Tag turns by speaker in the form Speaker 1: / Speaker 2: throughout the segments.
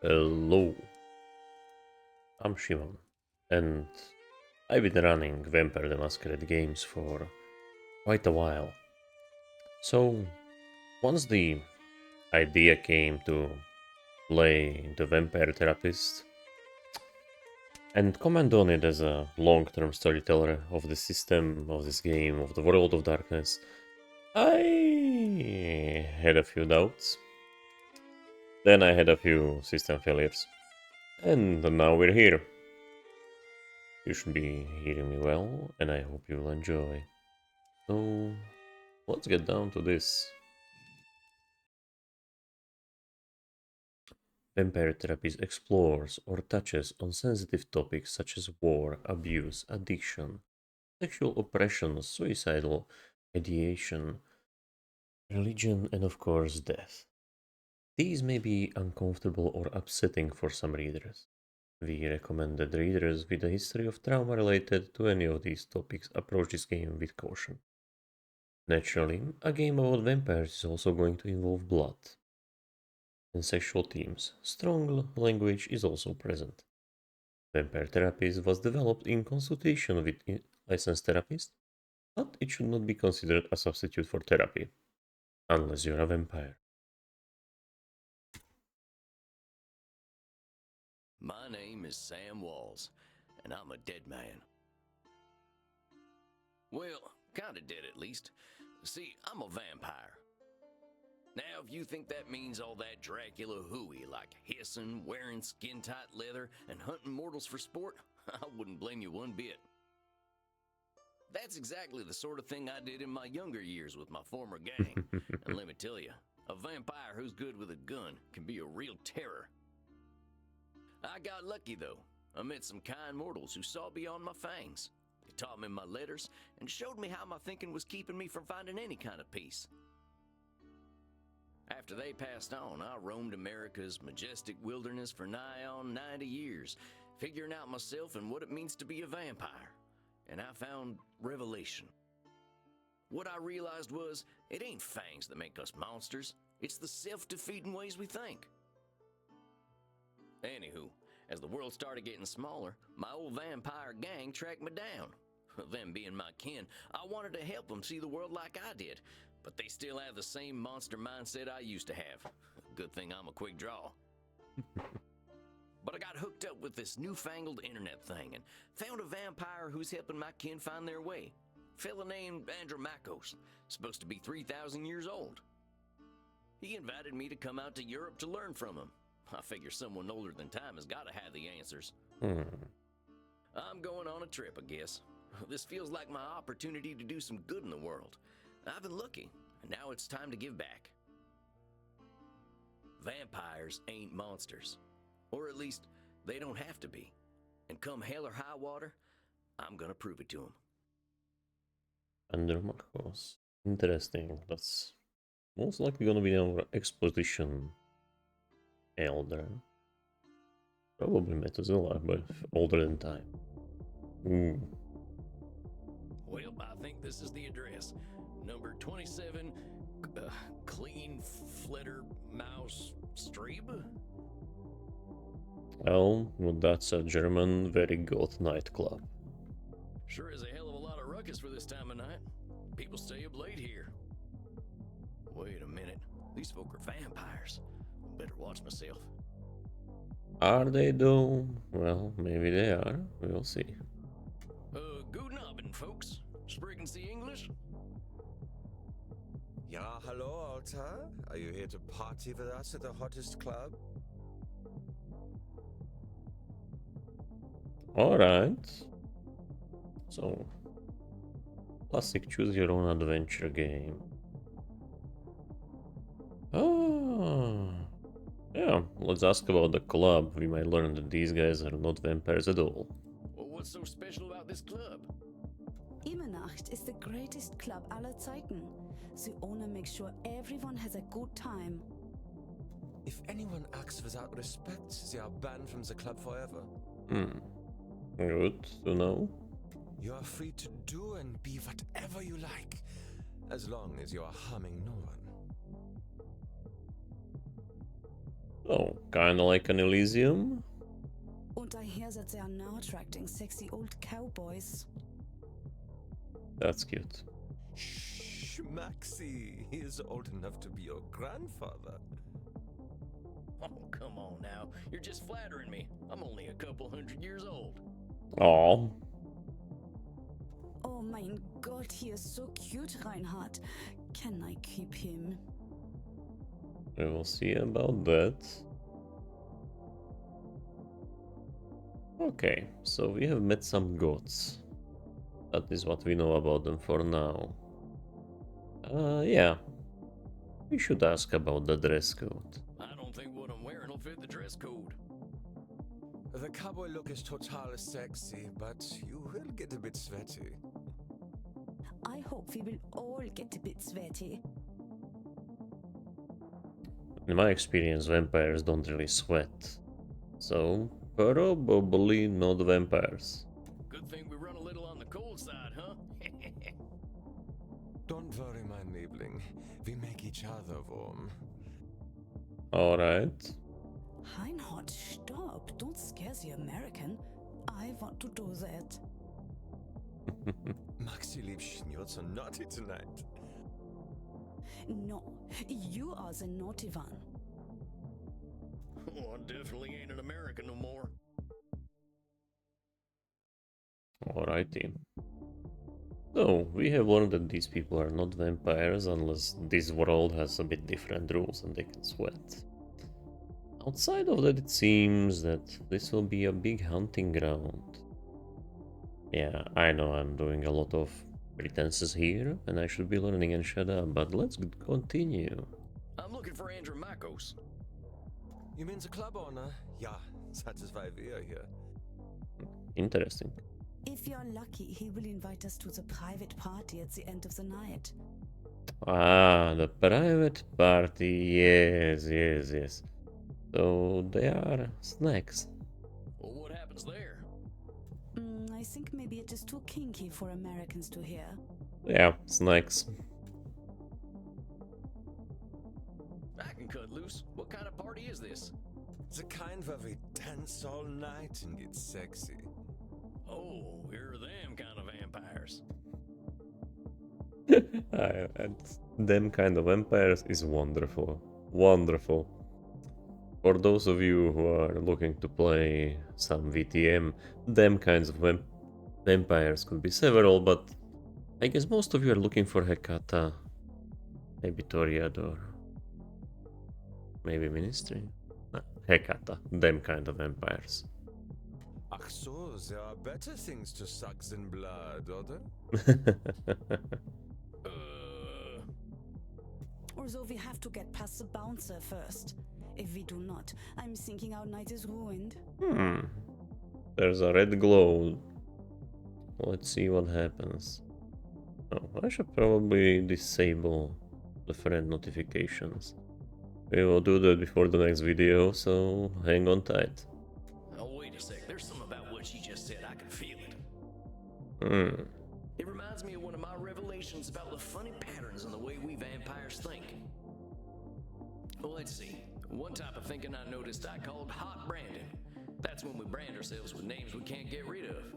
Speaker 1: Hello, I'm Shimon, and I've been running Vampire the Masquerade games for quite a while. So, once the idea came to play the Vampire Therapist and comment on it as a long term storyteller of the system, of this game, of the World of Darkness, I had a few doubts. Then I had a few system failures. And now we're here. You should be hearing me well, and I hope you'll enjoy. So, let's get down to this. Vampire Therapies explores or touches on sensitive topics such as war, abuse, addiction, sexual oppression, suicidal ideation, religion, and of course, death. These may be uncomfortable or upsetting for some readers. We recommend that readers with a history of trauma related to any of these topics approach this game with caution. Naturally, a game about vampires is also going to involve blood and sexual themes. Strong language is also present. Vampire Therapies was developed in consultation with licensed therapists, but it should not be considered a substitute for therapy, unless you're a vampire.
Speaker 2: My name is Sam Walls, and I'm a dead man. Well, kinda dead at least. See, I'm a vampire. Now, if you think that means all that Dracula hooey, like hissing, wearing skin-tight leather, and hunting mortals for sport, I wouldn't blame you one bit. That's exactly the sort of thing I did in my younger years with my former gang. And let me tell you, a vampire who's good with a gun can be a real terror. I got lucky, though. I met some kind mortals who saw beyond my fangs. They taught me my letters and showed me how my thinking was keeping me from finding any kind of peace. After they passed on, I roamed America's majestic wilderness for nigh on 90 years, figuring out myself and what it means to be a vampire. And I found revelation. What I realized was, it ain't fangs that make us monsters. It's the self-defeating ways we think. Anywho, as the world started getting smaller, my old vampire gang tracked me down. Them being my kin, I wanted to help them see the world like I did, but they still have the same monster mindset I used to have. Good thing I'm a quick draw. But I got hooked up with this newfangled internet thing and found a vampire who's helping my kin find their way. Fella named Andromachos, supposed to be 3,000 years old. He invited me to come out to Europe to learn from him. I figure someone older than time has got to have the answers. I'm going on a trip, I guess. This feels like my opportunity to do some good in the world. I've been looking, and now it's time to give back. Vampires ain't monsters. Or at least, they don't have to be. And come hell or high water, I'm gonna prove it to them.
Speaker 1: Andromachos. Interesting. That's most likely gonna be our exposition elder. Probably Methuselah, but older than time. Ooh.
Speaker 2: Well, I think this is the address. Number 27, Clean Flitter Mouse Streeb?
Speaker 1: Well, that's a German very goth nightclub.
Speaker 2: Sure is a hell of a lot of ruckus for this time of night. People stay up late here. Wait a minute. These folk are vampires. Better watch myself.
Speaker 1: Are they though? Well, maybe they are. We'll see.
Speaker 2: Guten Abend, folks. Sprechen Sie English?
Speaker 3: Ja, hello, Alta. Are you here to party with us at the hottest club?
Speaker 1: Alright. So, classic choose your own adventure game. Ah, yeah, let's ask about the club. We might learn that these guys are not vampires at all.
Speaker 2: Well, what's so special about this club?
Speaker 4: Immernacht is the greatest club aller Zeiten. The owner makes sure everyone has a good time.
Speaker 3: If anyone acts without respect, they are banned from the club forever.
Speaker 1: Good to know.
Speaker 3: You are free to do and be whatever you like, as long as you are harming no one.
Speaker 1: Oh, kinda like an Elysium?
Speaker 4: Und I hear that they are now attracting sexy old cowboys.
Speaker 1: That's cute.
Speaker 3: Shh, Maxie. He is old enough to be your grandfather.
Speaker 2: Oh, come on now. You're just flattering me. I'm only a couple 100 years old.
Speaker 1: Oh,
Speaker 4: Oh mein Gott, he is so cute, Reinhard. Can I keep him?
Speaker 1: we will see about that. Okay, so we have met some gods. That is what we know about them for now. Yeah. We should ask about the dress code.
Speaker 2: I don't think what I'm wearing will fit the dress code.
Speaker 3: The cowboy look is total sexy, but you will get a bit sweaty.
Speaker 4: I hope we will all get a bit sweaty.
Speaker 1: In my experience, vampires don't really sweat. So, probably not vampires.
Speaker 2: Good thing we run a little on the cold side, huh?
Speaker 3: Don't worry, my Liebling. We make each other warm.
Speaker 1: Alright.
Speaker 4: Reinhard, stop. Don't scare the American. I want to do that.
Speaker 3: Maxi Liebchen, you're so naughty tonight.
Speaker 4: No, you are the naughty one.
Speaker 2: Oh, I definitely ain't an American no more.
Speaker 1: Alrighty. So, we have learned that these people are not vampires unless this world has a bit different rules and they can sweat. Outside of that, it seems that this will be a big hunting ground. Yeah, I know I'm doing a lot of pretenses here, and I should be learning and shut up, but let's continue.
Speaker 2: I'm looking for Andrew Makos.
Speaker 3: You mean the club owner? Yeah, that is why we are here.
Speaker 1: Interesting.
Speaker 4: If you're lucky, he will invite us to the private party at the end of the night.
Speaker 1: Ah, the private party, yes. So, they are snacks.
Speaker 2: Well, what happens there?
Speaker 4: I think maybe it is too kinky for Americans to hear.
Speaker 1: Yeah, snacks.
Speaker 2: I can cut loose. What kind of party is this?
Speaker 3: The kind where we dance all night and get sexy.
Speaker 2: Oh, here are them kind of vampires.
Speaker 1: And them kind of vampires is wonderful. Wonderful. For those of you who are looking to play some VTM, them kinds of vampires could be several, but I guess most of you are looking for Hecata, maybe Toreador, maybe Ministry. No, Hecata, them kind of vampires.
Speaker 3: Ach so, there are better things to suck than blood, oder?
Speaker 4: Although we have to get past the bouncer first. If we do not, I'm thinking our night is ruined.
Speaker 1: There's a red glow. Let's see what happens. Oh, I should probably disable the friend notifications. We will do that before the next video, so hang on tight.
Speaker 2: Oh, wait a sec. There's something about what she just said. I can feel it. It reminds me of one of my revelations about the funny patterns in the way we vampires think. Well, let's see. One type of thinking I noticed I called hot branding. That's when we brand ourselves with names we can't get rid of.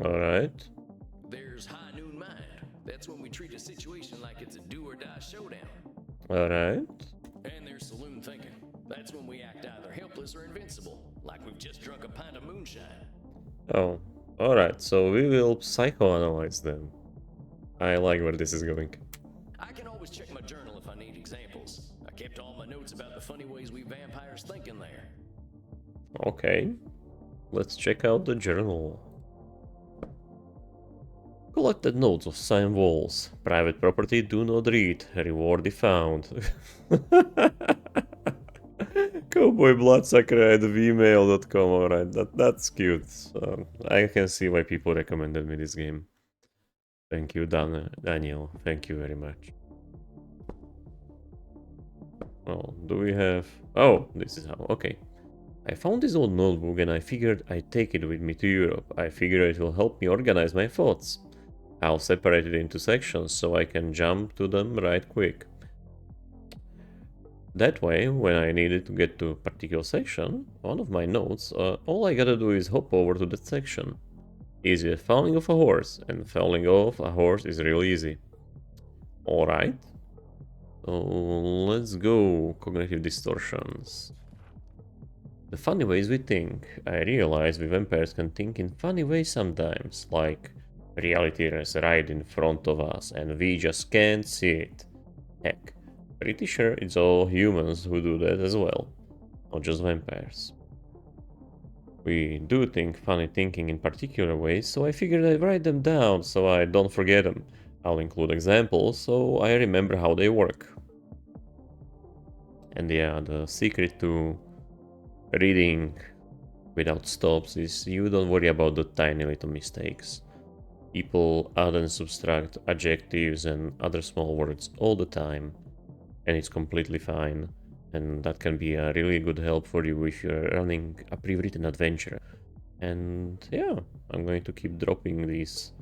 Speaker 1: Alright.
Speaker 2: There's high noon mind. That's when we treat a situation like it's a do or die showdown.
Speaker 1: Alright.
Speaker 2: And there's saloon thinking. That's when we act either helpless or invincible, like we've just drunk a pint of moonshine.
Speaker 1: Oh, alright, so we will psychoanalyze them. I like where this is going.
Speaker 2: I can always check my journal if I need examples. I kept all my notes about the funny ways we vampires think in there.
Speaker 1: Okay. Let's check out the journal. Collected notes of signed walls. Private property, do not read. Reward if found. Cowboybloodsucker at vmail.com. Alright, that's cute. I can see why people recommended me this game. Thank you, Daniel. Thank you very much. Well, do we have... Oh, this is how... Okay. I found this old notebook and I figured I'd take it with me to Europe. I figure it will help me organize my thoughts. I'll separate it into sections so I can jump to them right quick. That way, when I needed to get to a particular section, one of my notes, all I gotta do is hop over to that section. Easy as falling off a horse, and falling off a horse is real easy. Alright. So let's go, cognitive distortions. The funny ways we think. I realize we vampires can think in funny ways sometimes, like reality is right in front of us and we just can't see it. Heck, pretty sure it's all humans who do that as well, not just vampires. We do think funny thinking in particular ways, so I figured I'd write them down so I don't forget them. I'll include examples so I remember how they work. And yeah, the secret to reading without stops is you don't worry about the tiny little mistakes. People add and subtract adjectives and other small words all the time, and it's completely fine. And that can be a really good help for you if you're running a pre-written adventure. And yeah, I'm going to keep dropping these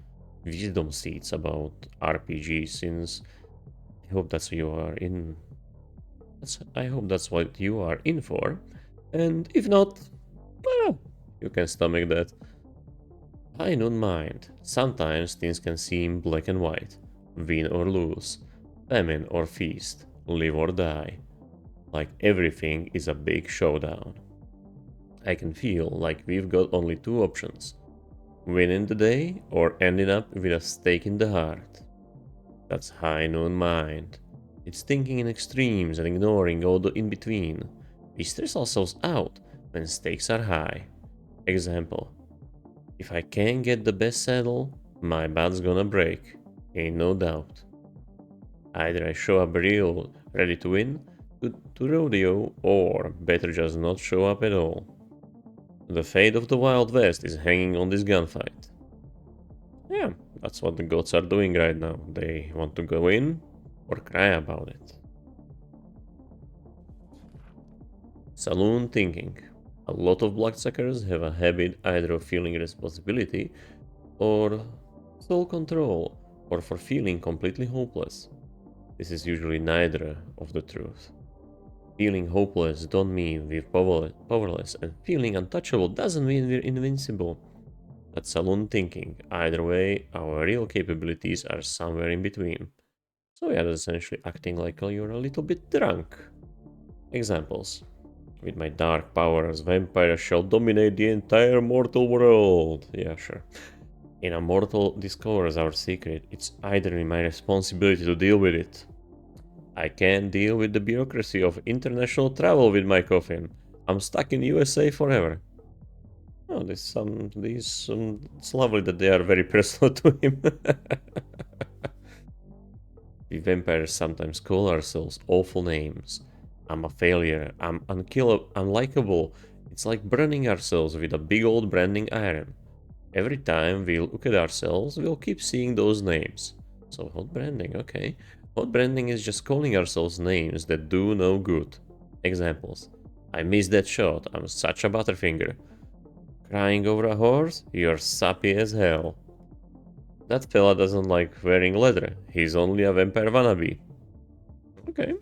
Speaker 1: wisdom seeds about RPGs since I hope that's what you are in. I hope that's what you are in for. And if not, well, you can stomach that. I don't mind. Sometimes things can seem black and white. Win or lose. Famine or feast. Live or die. Like everything is a big showdown. I can feel like we've got only two options. Winning the day or ending up with a stake in the heart. That's high noon mind. It's thinking in extremes and ignoring all the in-between. We stress ourselves out when stakes are high. Example. If I can't get the best saddle, my butt's gonna break. Ain't no doubt. Either I show up real, ready to win, to rodeo, or better just not show up at all. The fate of the Wild West is hanging on this gunfight. Yeah, that's what the gods are doing right now. They want to go in or cry about it. Saloon thinking. A lot of bloodsuckers have a habit either of feeling responsibility or soul control, or for feeling completely hopeless. This is usually neither of the truth. Feeling hopeless don't mean we're powerless, and feeling untouchable doesn't mean we're invincible. That's saloon thinking. Either way, our real capabilities are somewhere in between. So yeah, that's essentially acting like you're a little bit drunk. Examples. With my dark powers, vampires shall dominate the entire mortal world. Yeah, sure. In a mortal discovers our secret, it's either my responsibility to deal with it. I can't deal with the bureaucracy of international travel with my coffin. I'm stuck in USA forever. Oh, it's lovely that they are very personal to him. We vampires sometimes call ourselves awful names. I'm a failure. I'm unlikable. It's like burning ourselves with a big old branding iron. Every time we look at ourselves, we'll keep seeing those names. So hot branding, okay. Hot branding is just calling ourselves names that do no good. Examples. I missed that shot. I'm such a butterfinger. Crying over a horse? You're sappy as hell. That fella doesn't like wearing leather. He's only a vampire wannabe. Okay.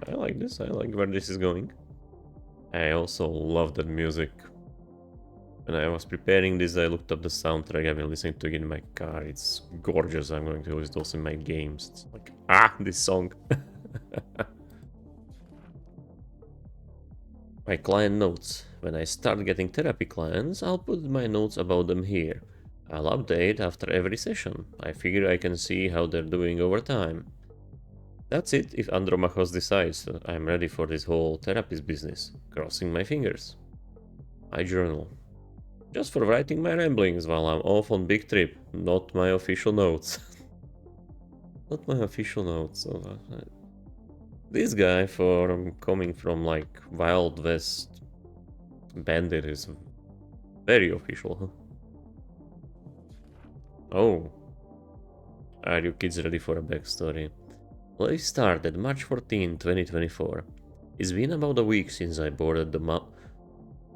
Speaker 1: I like this. I like where this is going. I also love that music. When I was preparing this, I looked up the soundtrack. I've been listening to it in my car. It's gorgeous. I'm going to use those in my games. It's like, this song. My client notes. When I start getting therapy clients, I'll put my notes about them here. I'll update after every session. I figure I can see how they're doing over time. That's it if Andromachos decides that I'm ready for this whole therapist business. Crossing my fingers. My journal. Just for writing my ramblings while I'm off on big trip, not my official notes. Not my official notes. This guy, for coming from like Wild West bandit, is very official, huh? Oh. Are you kids ready for a backstory? Let's start at March 14, 2024. It's been about a week since I boarded the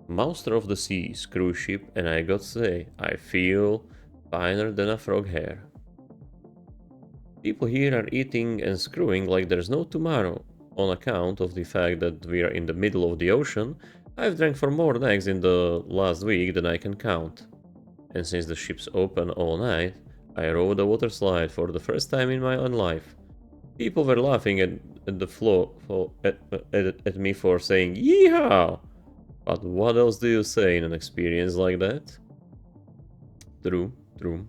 Speaker 1: Monster of the Seas cruise ship, and I got to say, I feel finer than a frog hair. People here are eating and screwing like there's no tomorrow. on account of the fact that we are in the middle of the ocean, I've drank for more nights in the last week than I can count. And since the ship's open all night, I rode a water slide for the first time in my own life. People were laughing at the floor at me for saying yeehaw! But what else do you say in an experience like that? True, true.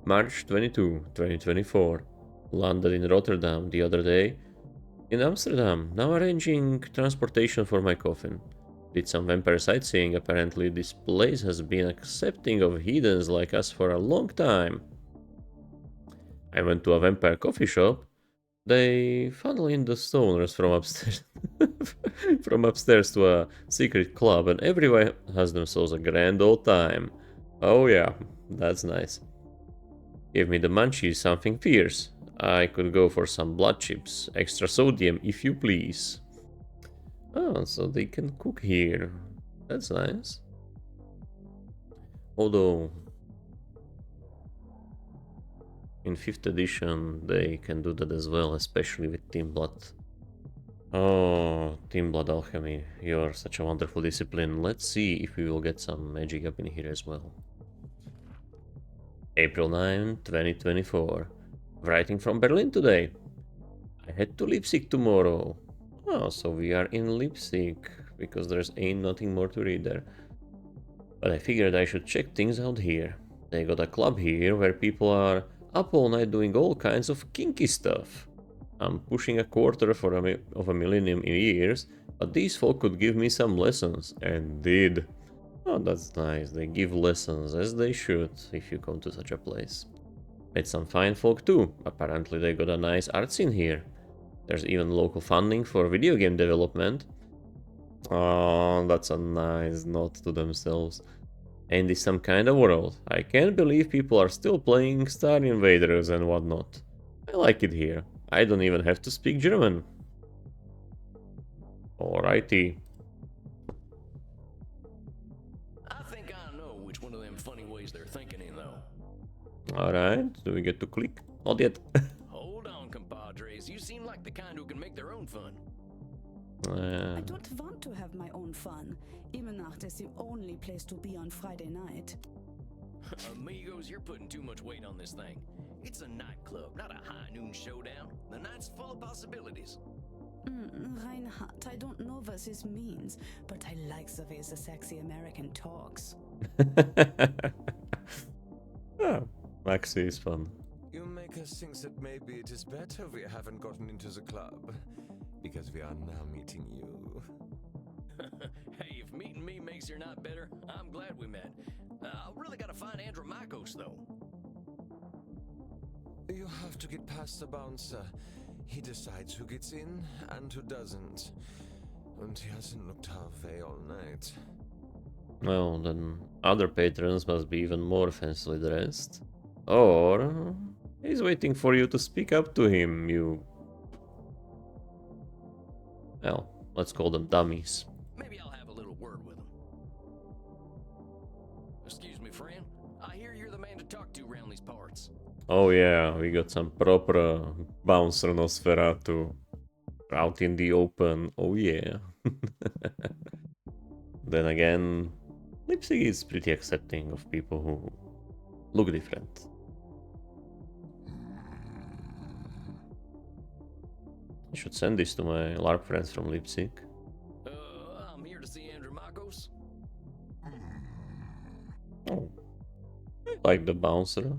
Speaker 1: March 22, 2024. Landed in Rotterdam the other day. In Amsterdam, now arranging transportation for my coffin. Did some vampire sightseeing. Apparently this place has been accepting of heathens like us for a long time. I went to a vampire coffee shop. They funnel in the stoners from upstairs from upstairs to a secret club, and everyone has themselves a grand old time. Oh yeah, that's nice. Give me the munchies, something fierce. I could go for some blood chips, extra sodium if you please. Oh, so they can cook here. That's nice. Although in 5th edition they can do that as well, especially with Team Blood. Oh, Team Blood Alchemy, you're such a wonderful discipline. Let's see if we will get some magic up in here as well. April 9, 2024. Writing from Berlin today. I head to Leipzig tomorrow. Oh, so we are in Leipzig, because there's ain't nothing more to read there. But I figured I should check things out here. They got a club here where people are up all night doing all kinds of kinky stuff. I'm pushing a quarter of a millennium in years, but these folk could give me some lessons, and did. Oh, that's nice. They give lessons, as they should, if you come to such a place. Met some fine folk too. Apparently they got a nice art scene here. There's even local funding for video game development. Oh, that's a nice nod to themselves. And it's some kind of world. I can't believe people are still playing Star Invaders and whatnot. I like it here. I don't even have to speak German. Alrighty.
Speaker 2: I think I know which one of them funny ways they're thinking in, though.
Speaker 1: Alright, do we get to click? Not yet.
Speaker 2: Hold on, compadres. You seem like the kind who can make their own fun.
Speaker 4: I don't want to have my own fun. Immernacht is the only place to be on Friday night.
Speaker 2: Amigos, you're putting too much weight on this thing. It's a nightclub, not a high noon showdown. The night's full of possibilities.
Speaker 4: Reinhardt, I don't know what this means, but I like the way the sexy American talks.
Speaker 1: Oh, Maxi is fun.
Speaker 3: You make us think that maybe it is better we haven't gotten into the club, because we are now meeting you.
Speaker 2: Hey, if meeting me makes your night better, I'm glad we met. I really gotta find Andromachos, though.
Speaker 3: You have to get past the bouncer. He decides who gets in and who doesn't. And he hasn't looked our way all night.
Speaker 1: Well, then other patrons must be even more fancily dressed. Or he's waiting for you to speak up to him, you... Well, let's call them dummies.
Speaker 2: Maybe I'll have a little word with him. Excuse me, friend. I hear you're the man to talk to around these parts.
Speaker 1: Oh yeah, we got some proper bouncer Nosferatu out in the open. Oh yeah. Then again, Leipzig is pretty accepting of people who look different. I should send this to my LARP friends from Leipzig.
Speaker 2: I'm here to see Andromachos.
Speaker 1: Oh, I like the bouncer.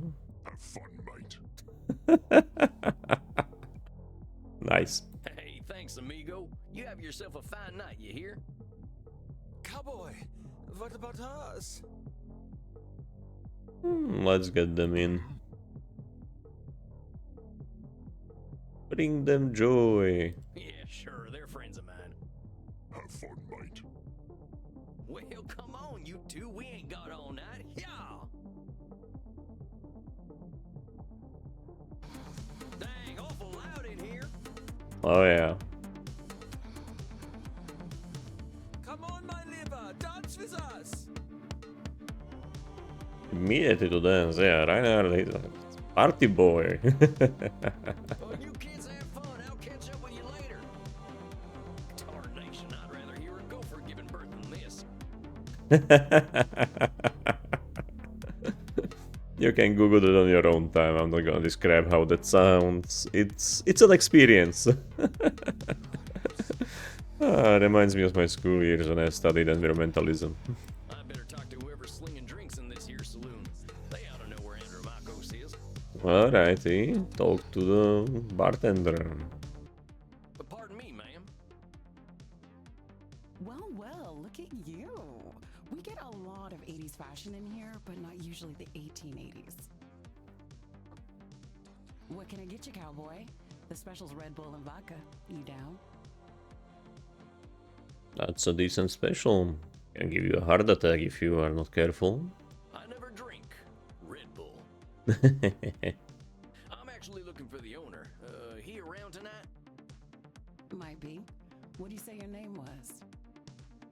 Speaker 5: Have fun, mate.
Speaker 1: Nice.
Speaker 2: Hey, thanks, amigo. You have yourself a fine night, you hear?
Speaker 3: Cowboy, what about us?
Speaker 1: Let's get them in. Bring them joy.
Speaker 2: Yeah, sure, they're friends of mine.
Speaker 5: Have fun, mate.
Speaker 2: Well, come on, you two. We ain't got all night. Yeah. Dang, awful loud in here.
Speaker 1: Oh yeah.
Speaker 3: Come on, my liver, dance with us!
Speaker 1: Immediately to dance, yeah, Reinhard is a party boy.
Speaker 2: Well, you kids have fun. I'll catch up with you later.
Speaker 1: You can Google it on your own time. I'm not gonna describe how that sounds. It's an experience. Reminds me of my school years when I studied environmentalism.
Speaker 2: I better talk to whoever's slinging drinks in this here saloon. They ought to know where Andromacos is.
Speaker 1: Alrighty, talk to the bartender.
Speaker 2: But pardon me, ma'am.
Speaker 6: Well, look at you. We get a lot of 80s fashion in here, but not usually the 1880s. What can I get you, cowboy? The special's Red Bull and vodka. You down?
Speaker 1: That's a decent special. Can give you a heart attack if you are not careful.
Speaker 2: I never drink Red Bull. I'm actually looking for the owner. He around tonight?
Speaker 6: Might be. What do you say your name was?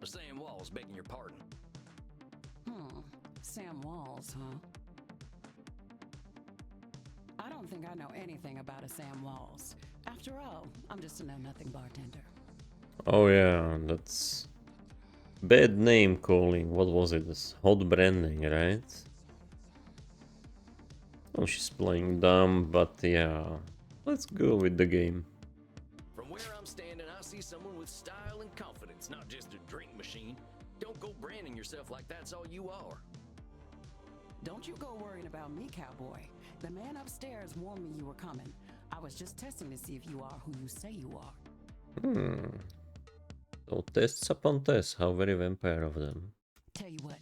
Speaker 2: Sam Walls, begging your pardon.
Speaker 6: Sam Walls, huh? I don't think I know anything about a Sam Walls. After all, I'm just a know-nothing bartender.
Speaker 1: Oh yeah, that's bad name calling. What was it? This hot branding, right? Oh, she's playing dumb, but yeah. Let's go with the game.
Speaker 2: From where I'm standing, I see someone with style and confidence, not just a drink machine. Don't go branding yourself like that's all you are.
Speaker 6: Don't you go worrying about me, cowboy. The man upstairs warned me you were coming. I was just testing to see if you are who you say you are.
Speaker 1: So tests upon tests, how very vampire of them.
Speaker 6: Tell you what,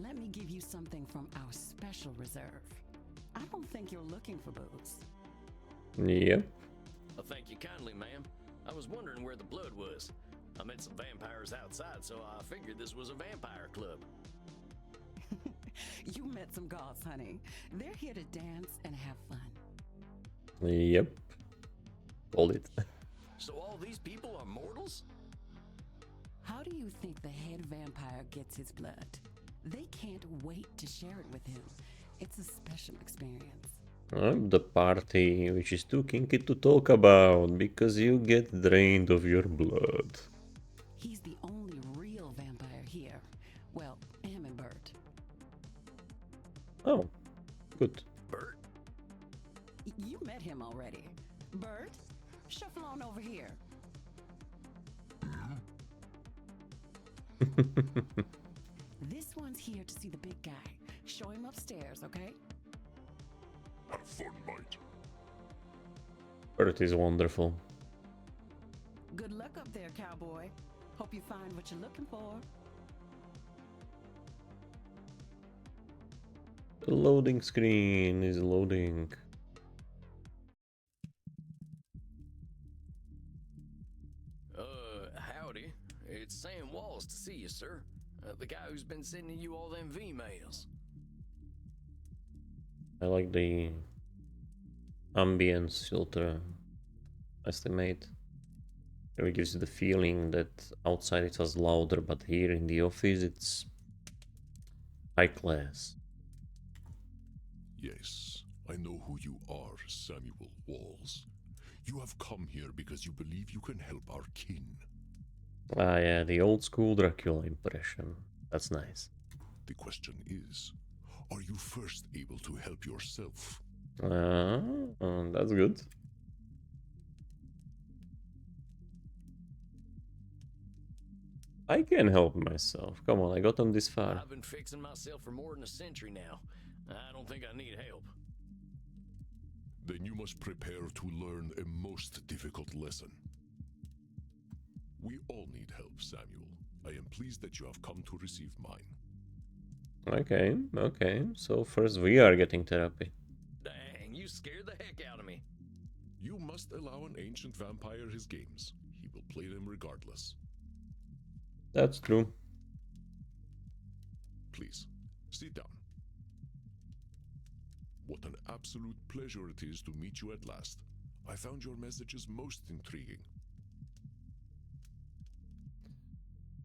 Speaker 6: let me give you something from our special reserve. I don't think you're looking for booze.
Speaker 1: Yep.
Speaker 2: Well, thank you kindly, ma'am. I was wondering where the blood was. I met some vampires outside, so I figured this was a vampire club.
Speaker 6: You met some goths, honey. They're here to dance and have fun.
Speaker 1: Yep. Called it.
Speaker 2: So all these people are mortals?
Speaker 6: How do you think the head vampire gets his blood? They can't wait to share it with him. It's a special experience.
Speaker 1: The party, which is too kinky to talk about, because you get drained of your blood.
Speaker 6: He's the only real vampire here. Well, him and Bert.
Speaker 1: Oh, good.
Speaker 2: Bert?
Speaker 6: You met him already. Bert, shuffle on over here. This one's here to see the big guy. Show him upstairs, okay?
Speaker 5: Have fun, mate.
Speaker 1: Bert is wonderful.
Speaker 6: Good luck up there, cowboy. Hope you find what you're looking for.
Speaker 1: The loading screen is loading.
Speaker 2: Howdy. It's Sam Walls to see you, sir. The guy who's been sending you all them V-mails.
Speaker 1: I like the ambience filter estimate. It gives you the feeling that outside it was louder, but here in the office it's high class.
Speaker 5: Yes, I know who you are, Samuel Walls. You have come here because you believe you can help our kin.
Speaker 1: Ah yeah, the old school Dracula impression. That's nice.
Speaker 5: The question is, are you first able to help yourself?
Speaker 1: That's good. I can help myself. Come on, I got them this far.
Speaker 2: I've been fixing myself for more than a century now. I don't think I need help.
Speaker 5: Then you must prepare to learn a most difficult lesson. We all need help, Samuel. I am pleased that you have come to receive mine.
Speaker 1: Okay. So first we are getting therapy.
Speaker 2: Dang, you scared the heck out of me.
Speaker 5: You must allow an ancient vampire his games. He will play them regardless.
Speaker 1: That's true.
Speaker 5: Please, sit down. What an absolute pleasure it is to meet you at last. I found your messages most intriguing.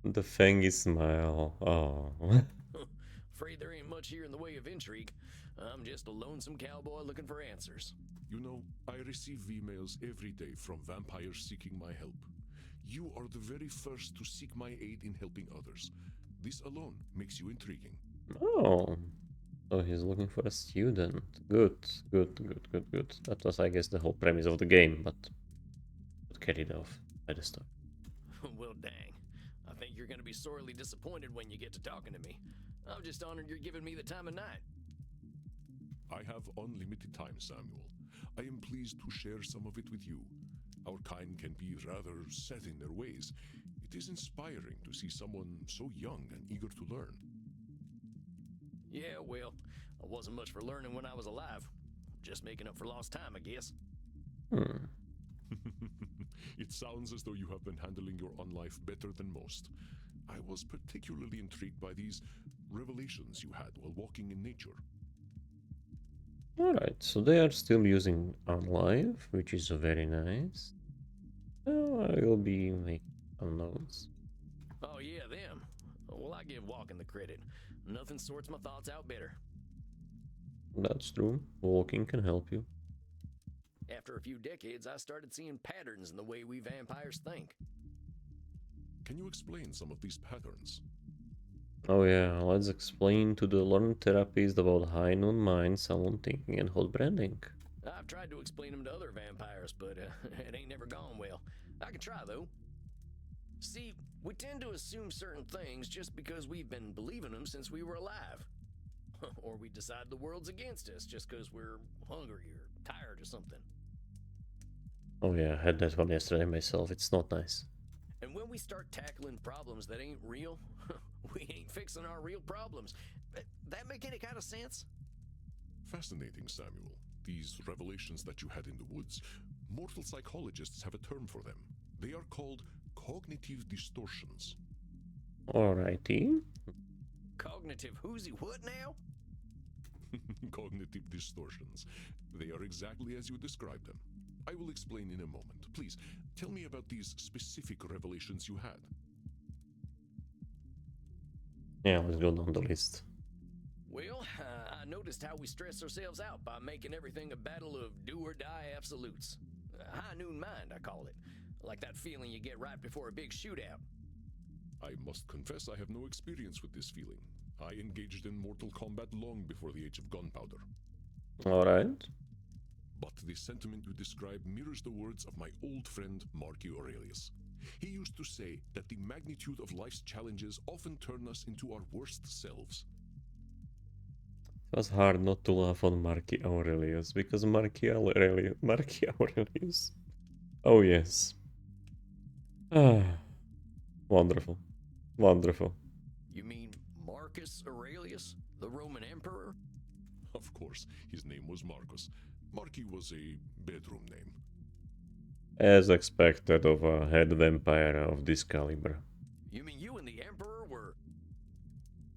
Speaker 1: The fangy smile. Oh.
Speaker 2: Afraid there ain't much here in the way of intrigue. I'm just a lonesome cowboy looking for answers.
Speaker 5: You know, I receive emails every day from vampires seeking my help. You are the very first to seek my aid in helping others. This alone makes you intriguing.
Speaker 1: Oh, so he's looking for a student. Good, good, good, good, good. That was, I guess, the whole premise of the game, but got carried off by the story.
Speaker 2: Well, dang. I think you're gonna be sorely disappointed when you get to talking to me. I'm just honored you're giving me the time of night.
Speaker 5: I have unlimited time, Samuel. I am pleased to share some of it with you. Our kind can be rather set in their ways. It is inspiring to see someone so young and eager to learn.
Speaker 2: Yeah, well, I wasn't much for learning when I was alive. Just making up for lost time, I guess.
Speaker 1: Hmm.
Speaker 5: It sounds as though you have been handling your own life better than most. I was particularly intrigued by these revelations you had while walking in nature.
Speaker 1: Alright, so they are still using OnLive, which is very nice. Oh, I will be making some notes.
Speaker 2: Oh, yeah, them. Well, I give walking the credit. Nothing sorts my thoughts out better.
Speaker 1: That's true. Walking can help you.
Speaker 2: After a few decades, I started seeing patterns in the way we vampires think.
Speaker 5: Can you explain some of these patterns?
Speaker 1: Oh yeah, let's explain to the learned therapist about high noon mind, salon thinking, and hot branding.
Speaker 2: I've tried to explain them to other vampires, but it ain't never gone well. I can try, though. See, we tend to assume certain things just because we've been believing them since we were alive. Or we decide the world's against us just because we're hungry or tired or something.
Speaker 1: Oh yeah, I had that one yesterday myself. It's not nice.
Speaker 2: And when we start tackling problems that ain't real, we ain't fixing our real problems. That make any kind of sense?
Speaker 5: Fascinating, Samuel. These revelations that you had in the woods, mortal psychologists have a term for them. They are called cognitive distortions.
Speaker 1: Alrighty.
Speaker 2: Cognitive whoozy what now?
Speaker 5: Cognitive distortions. They are exactly as you described them. I will explain in a moment. Please, tell me about these specific revelations you had.
Speaker 1: Yeah, let's go down the list.
Speaker 2: Well, I noticed how we stress ourselves out by making everything a battle of do or die absolutes. High noon mind, I call it. Like that feeling you get right before a big shootout.
Speaker 5: I must confess I have no experience with this feeling. I engaged in mortal combat long before the age of gunpowder.
Speaker 1: Alright.
Speaker 5: But the sentiment you describe mirrors the words of my old friend Marcus Aurelius. He used to say that the magnitude of life's challenges often turn us into our worst selves.
Speaker 1: It was hard not to laugh on Marcus Aurelius, because Marcus Aurelius. Oh yes. Ah, wonderful. Wonderful.
Speaker 2: You mean Marcus Aurelius, the Roman emperor?
Speaker 5: Of course, his name was Marcus. Marcus was a bedroom name.
Speaker 1: As expected of a head vampire of this caliber.
Speaker 2: You mean you and the emperor were...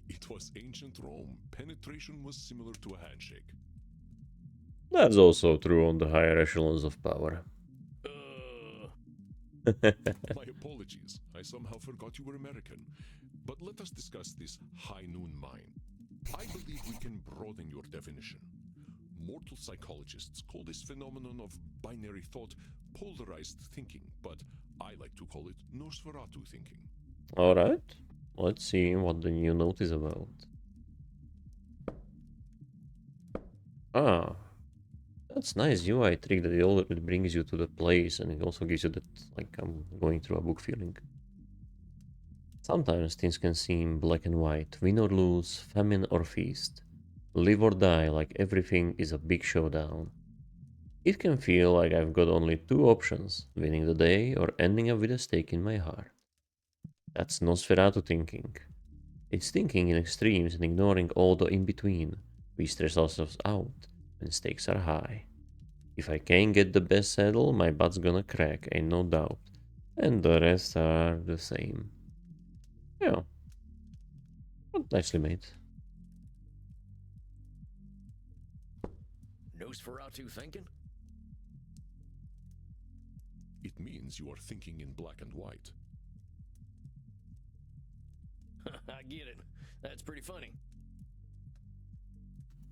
Speaker 5: It was ancient Rome. Penetration was similar to a handshake.
Speaker 1: That's also true on the higher echelons of power.
Speaker 5: My apologies. I somehow forgot you were American. But let us discuss this high noon mind. I believe we can broaden your definition. Mortal psychologists call this phenomenon of binary thought polarized thinking, but I like to call it Nosferatu thinking.
Speaker 1: Alright, let's see what the new note is about. Ah, that's nice UI trick that it brings you to the place, and it also gives you that, like, I'm going through a book feeling. Sometimes things can seem black and white, win or lose, famine or feast, live or die, like everything is a big showdown. It can feel like I've got only two options, winning the day or ending up with a stake in my heart. That's Nosferatu thinking. It's thinking in extremes and ignoring all the in-between. We stress ourselves out when stakes are high. If I can't get the best saddle, my butt's gonna crack, ain't no doubt. And the rest are the same. Yeah. But nicely made.
Speaker 2: Nosferatu thinking?
Speaker 5: It means you are thinking in black and white.
Speaker 2: I get it. That's pretty funny.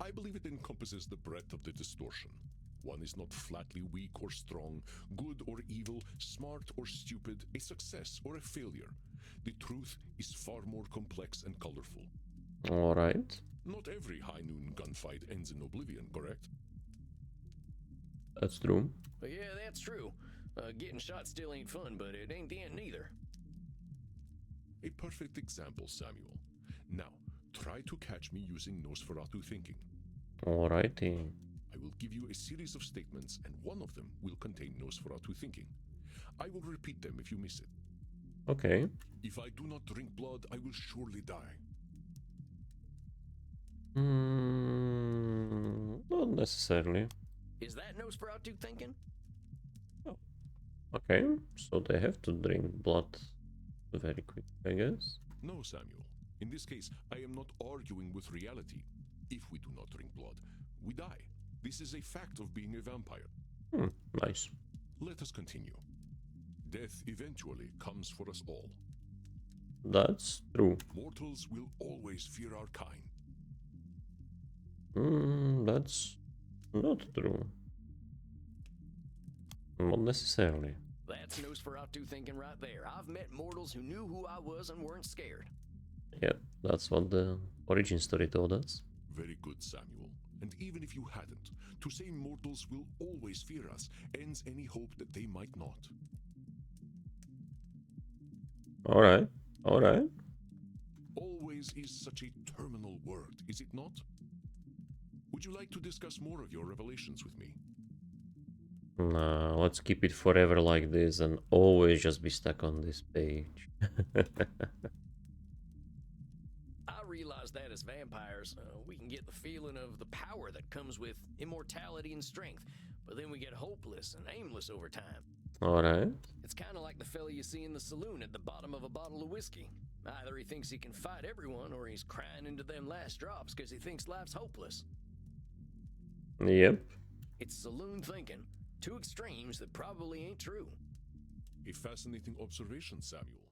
Speaker 5: I believe it encompasses the breadth of the distortion. One is not flatly weak or strong, good or evil, smart or stupid, a success or a failure. The truth is far more complex and colorful.
Speaker 1: Alright.
Speaker 5: Not every high noon gunfight ends in oblivion, correct?
Speaker 1: That's true.
Speaker 2: Well, yeah, that's true. Getting shot still ain't fun, but it ain't the end neither.
Speaker 5: A perfect example, Samuel. Now, try to catch me using Nosferatu thinking.
Speaker 1: Alrighty.
Speaker 5: I will give you a series of statements, and one of them will contain Nosferatu thinking. I will repeat them if you miss it.
Speaker 1: Okay.
Speaker 5: If I do not drink blood, I will surely die.
Speaker 1: Not necessarily.
Speaker 2: Is that Nosferatu thinking?
Speaker 1: Okay, so they have to drink blood very quick, I guess.
Speaker 5: No, Samuel. In this case, I am not arguing with reality. If we do not drink blood, we die. This is a fact of being a vampire.
Speaker 1: Nice.
Speaker 5: Let us continue. Death eventually comes for us all.
Speaker 1: That's true.
Speaker 5: Mortals will always fear our kind.
Speaker 1: That's not true. Not necessarily.
Speaker 2: That's Nosferatu thinking right there. I've met mortals who knew who I was and weren't scared.
Speaker 1: Yeah, that's what the origin story told us.
Speaker 5: Very good, Samuel. And even if you hadn't, to say mortals will always fear us ends any hope that they might not.
Speaker 1: Alright, alright.
Speaker 5: Always is such a terminal word, is it not? Would you like to discuss more of your revelations with me?
Speaker 1: Nah, let's keep it forever like this and always just be stuck on this page.
Speaker 2: I realize that as vampires, we can get the feeling of the power that comes with immortality and strength, but then we get hopeless and aimless over time.
Speaker 1: Alright.
Speaker 2: It's kind of like the fella you see in the saloon at the bottom of a bottle of whiskey. Either he thinks he can fight everyone, or he's crying into them last drops because he thinks life's hopeless.
Speaker 1: Yep.
Speaker 2: It's saloon thinking. Two extremes that probably ain't true.
Speaker 5: A fascinating observation, Samuel.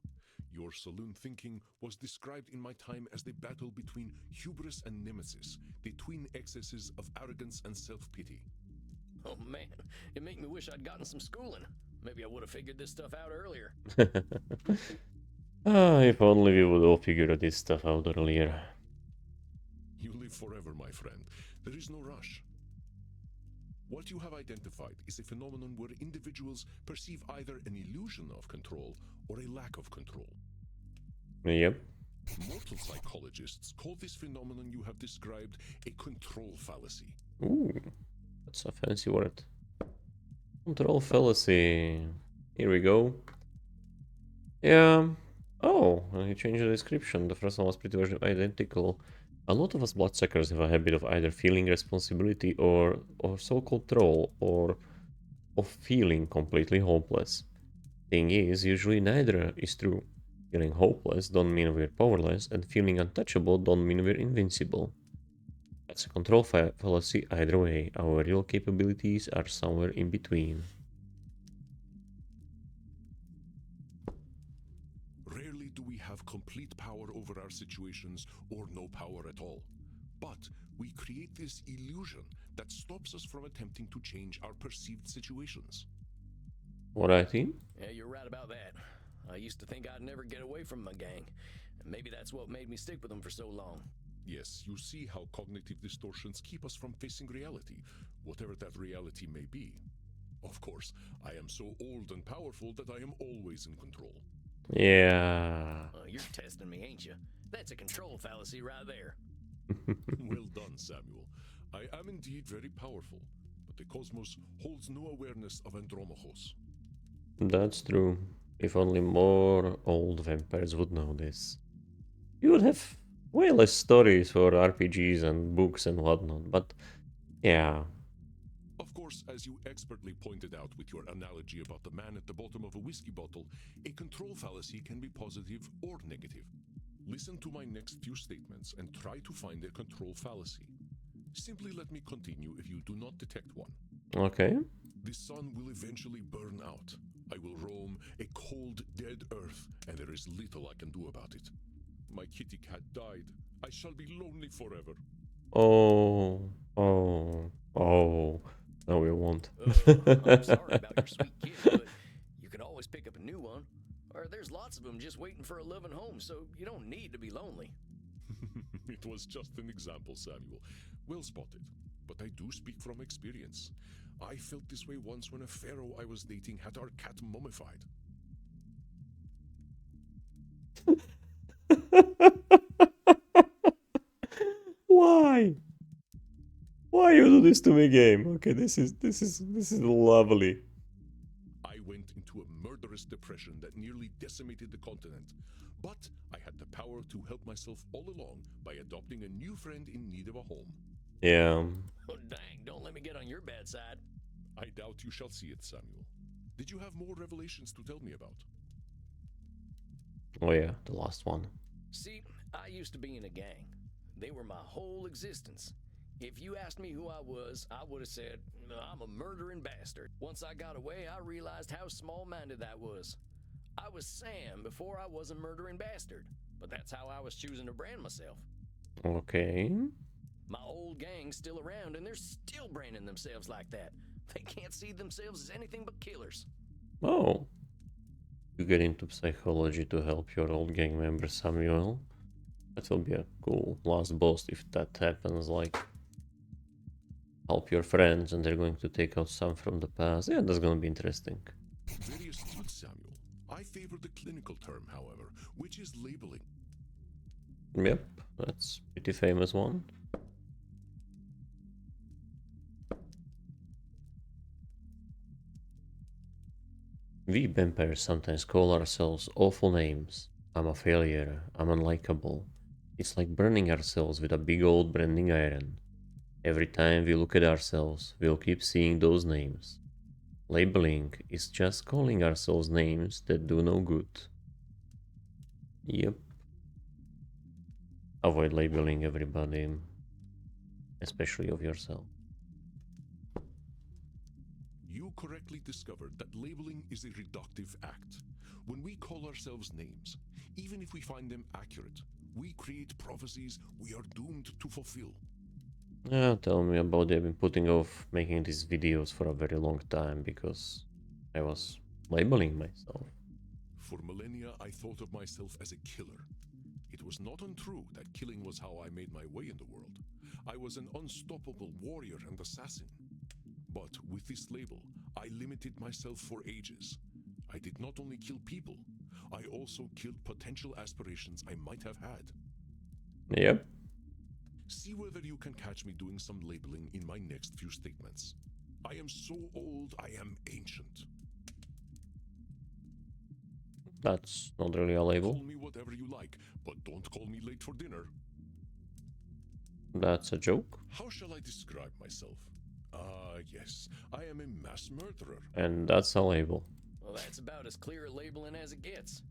Speaker 5: Your saloon thinking was described in my time as the battle between hubris and nemesis, the twin excesses of arrogance and self-pity.
Speaker 2: Oh man, it make me wish I'd gotten some schooling. Maybe I would have figured this stuff out earlier.
Speaker 1: If only we would all figure this stuff out earlier.
Speaker 5: You live forever, my friend. There is no rush. What you have identified is a phenomenon where individuals perceive either an illusion of control or a lack of control.
Speaker 1: Yep.
Speaker 5: Mortal psychologists call this phenomenon you have described a control fallacy.
Speaker 1: Ooh, that's a fancy word. Control fallacy. Here we go. Yeah. Oh, he changed the description. The first one was pretty much identical. A lot of us bloodsuckers have a habit of either feeling responsibility or so-called control, or of feeling completely hopeless. Thing is, usually neither is true. Feeling hopeless don't mean we're powerless, and feeling untouchable don't mean we're invincible. That's a control fallacy either way. Our real capabilities are somewhere in between.
Speaker 5: Rarely do we have complete power over our situations or no power at all. But we create this illusion that stops us from attempting to change our perceived situations.
Speaker 1: Alrighty.
Speaker 2: Yeah, you're right about that. I used to think I'd never get away from my gang, and maybe that's what made me stick with them for so long.
Speaker 5: Yes, you see how cognitive distortions keep us from facing reality, whatever that reality may be. Of course, I am so old and powerful that I am always in control.
Speaker 1: Yeah.
Speaker 2: You're testing me, ain't you? That's a control fallacy right there.
Speaker 5: Well done, Samuel. I am indeed very powerful, but the cosmos holds no awareness of Andromachos.
Speaker 1: That's true. If only more old vampires would know this. You would have way less stories for RPGs and books and whatnot, but yeah.
Speaker 5: Of course, as you expertly pointed out with your analogy about the man at the bottom of a whiskey bottle, a control fallacy can be positive or negative. Listen to my next few statements and try to find a control fallacy. Simply let me continue if you do not detect one.
Speaker 1: Okay.
Speaker 5: The sun will eventually burn out. I will roam a cold, dead earth, and there is little I can do about it. My kitty cat died. I shall be lonely forever.
Speaker 1: Oh. No, we won't.
Speaker 2: I'm sorry about your sweet kitty, but you can always pick up a new one. Or there's lots of them just waiting for a loving home, so you don't need to be lonely.
Speaker 5: It was just an example, Samuel. Well spotted. But I do speak from experience. I felt this way once when a pharaoh I was dating had our cat mummified.
Speaker 1: Why? Why you do this to me, game? Okay, this is lovely.
Speaker 5: I went into a murderous depression that nearly decimated the continent. But I had the power to help myself all along by adopting a new friend in need of a home.
Speaker 1: Yeah.
Speaker 2: Oh, dang, don't let me get on your bad side.
Speaker 5: I doubt you shall see it, Samuel. Did you have more revelations to tell me about?
Speaker 1: Oh yeah, the last one.
Speaker 2: See, I used to be in a gang. They were my whole existence. If you asked me who I would have said, I'm a murdering bastard. Once I got away, I realized how small-minded that was. I was Sam before I was a murdering bastard, but that's how I was choosing to brand myself.
Speaker 1: Okay.
Speaker 2: My old gang's still around, and they're still branding themselves like that. They can't see themselves as anything but killers.
Speaker 1: Oh. You get into psychology to help your old gang member Samuel. That will be a cool last boss if that happens, like help your friends and they're going to take out some from the past. Yeah, that's gonna be interesting.
Speaker 5: Very astute, Samuel. I favor the clinical term, however, which is labeling.
Speaker 1: Yep, that's pretty famous one. We vampires sometimes call ourselves awful names. I'm a failure, I'm unlikable. It's like burning ourselves with a big old branding iron. Every time we look at ourselves, we'll keep seeing those names. Labeling is just calling ourselves names that do no good. Yep. Avoid labeling everybody, especially of yourself.
Speaker 5: You correctly discovered that labeling is a reductive act. When we call ourselves names, even if we find them accurate, we create prophecies we are doomed to fulfill.
Speaker 1: Yeah, tell me about it. I've been putting off making these videos for a very long time because I was labeling myself.
Speaker 5: For millennia, I thought of myself as a killer. It was not untrue that killing was how I made my way in the world. I was an unstoppable warrior and assassin. But with this label, I limited myself for ages. I did not only kill people, I also killed potential aspirations I might have had.
Speaker 1: Yep.
Speaker 5: See whether you can catch me doing some labeling in my next few statements. I am so old, I am ancient.
Speaker 1: That's not really a label.
Speaker 5: Call me whatever you like, but don't call me late for dinner.
Speaker 1: That's a joke.
Speaker 5: How shall I describe myself? Yes, I am a mass murderer.
Speaker 1: And that's a label.
Speaker 2: Well, that's about as clear a labeling as it gets.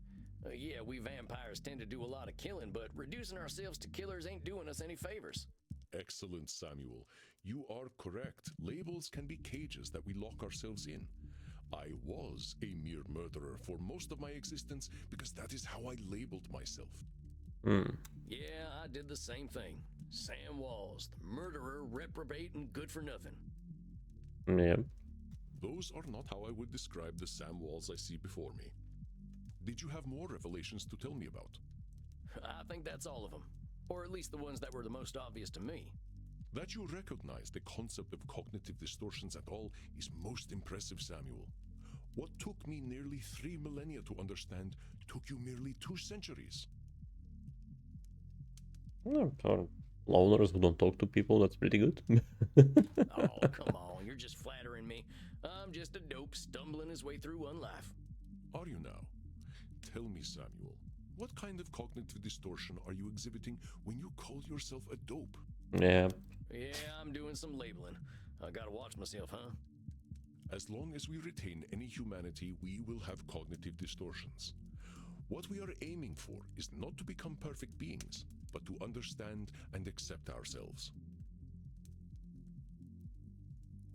Speaker 2: Yeah, we vampires tend to do a lot of killing, but reducing ourselves to killers ain't doing us any favors.
Speaker 5: Excellent, Samuel. You are correct. Labels can be cages that we lock ourselves in. I was a mere murderer for most of my existence because that is how I labeled myself.
Speaker 2: Yeah, I did the same thing. Sam Walls, the murderer, reprobate, and good for nothing.
Speaker 1: Yep.
Speaker 5: Those are not how I would describe the Sam Walls I see before me. Did you have more revelations to tell me about?
Speaker 2: I think that's all of them. Or at least the ones that were the most obvious to me.
Speaker 5: That you recognize the concept of cognitive distortions at all is most impressive, Samuel. What took me nearly 3 millennia to understand took you merely 2 centuries.
Speaker 1: For loners who don't talk to people, that's pretty good.
Speaker 2: Oh, come on, you're just flattering me. I'm just a dope stumbling his way through one life.
Speaker 5: Are you now? Tell me, Samuel, what kind of cognitive distortion are you exhibiting when you call yourself a dope?
Speaker 1: Yeah.
Speaker 2: Yeah, I'm doing some labeling. I gotta watch myself, huh?
Speaker 5: As long as we retain any humanity, we will have cognitive distortions. What we are aiming for is not to become perfect beings, but to understand and accept ourselves.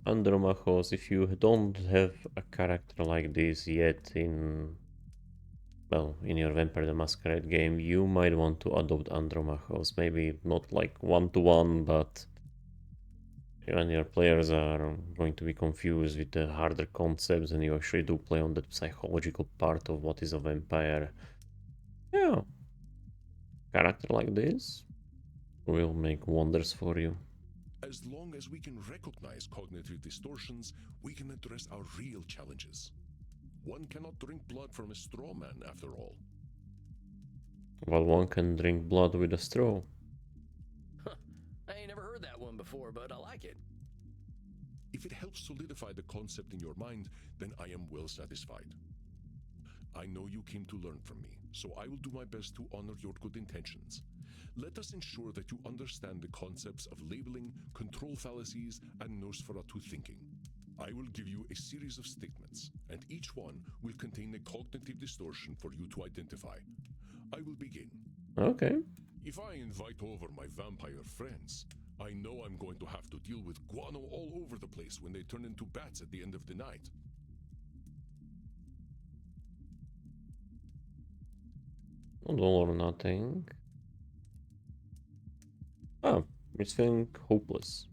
Speaker 1: Andromachos, if you don't have a character like this yet in your Vampire the Masquerade game, you might want to adopt Andromachos. Maybe not like one-to-one, but Even your players are going to be confused with the harder concepts, and you actually do play on that psychological part of what is a vampire. Yeah, character like this will make wonders for you.
Speaker 5: As long as we can recognize cognitive distortions, we can address our real challenges. One cannot drink blood from a straw man, after all.
Speaker 1: Well, one can drink blood with a straw.
Speaker 2: I ain't never heard that one before, but I like it.
Speaker 5: If it helps solidify the concept in your mind, then I am well satisfied. I know you came to learn from me, so I will do my best to honor your good intentions. Let us ensure that you understand the concepts of labeling, control fallacies, and Nosferatu thinking. I will give you a series of statements, and each one will contain a cognitive distortion for you to identify. I will begin.
Speaker 1: Okay.
Speaker 5: If I invite over my vampire friends, I know I'm going to have to deal with guano all over the place when they turn into bats at the end of the night.
Speaker 1: All or nothing. Oh, it's feeling hopeless.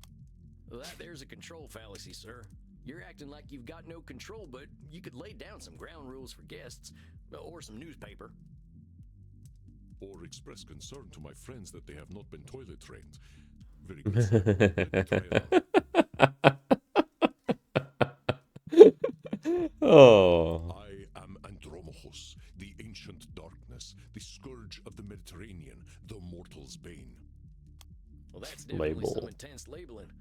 Speaker 2: Well, that there's a control fallacy, sir. You're acting like you've got no control, but you could lay down some ground rules for guests, or some newspaper.
Speaker 5: Or express concern to my friends that they have not been toilet trained. Very good. Sam. Let me try it out.
Speaker 1: Oh.
Speaker 5: I am Andromachus, the ancient darkness, the scourge of the Mediterranean, the mortal's bane.
Speaker 2: Well, that's definitely
Speaker 1: Label.
Speaker 2: some intense labeling.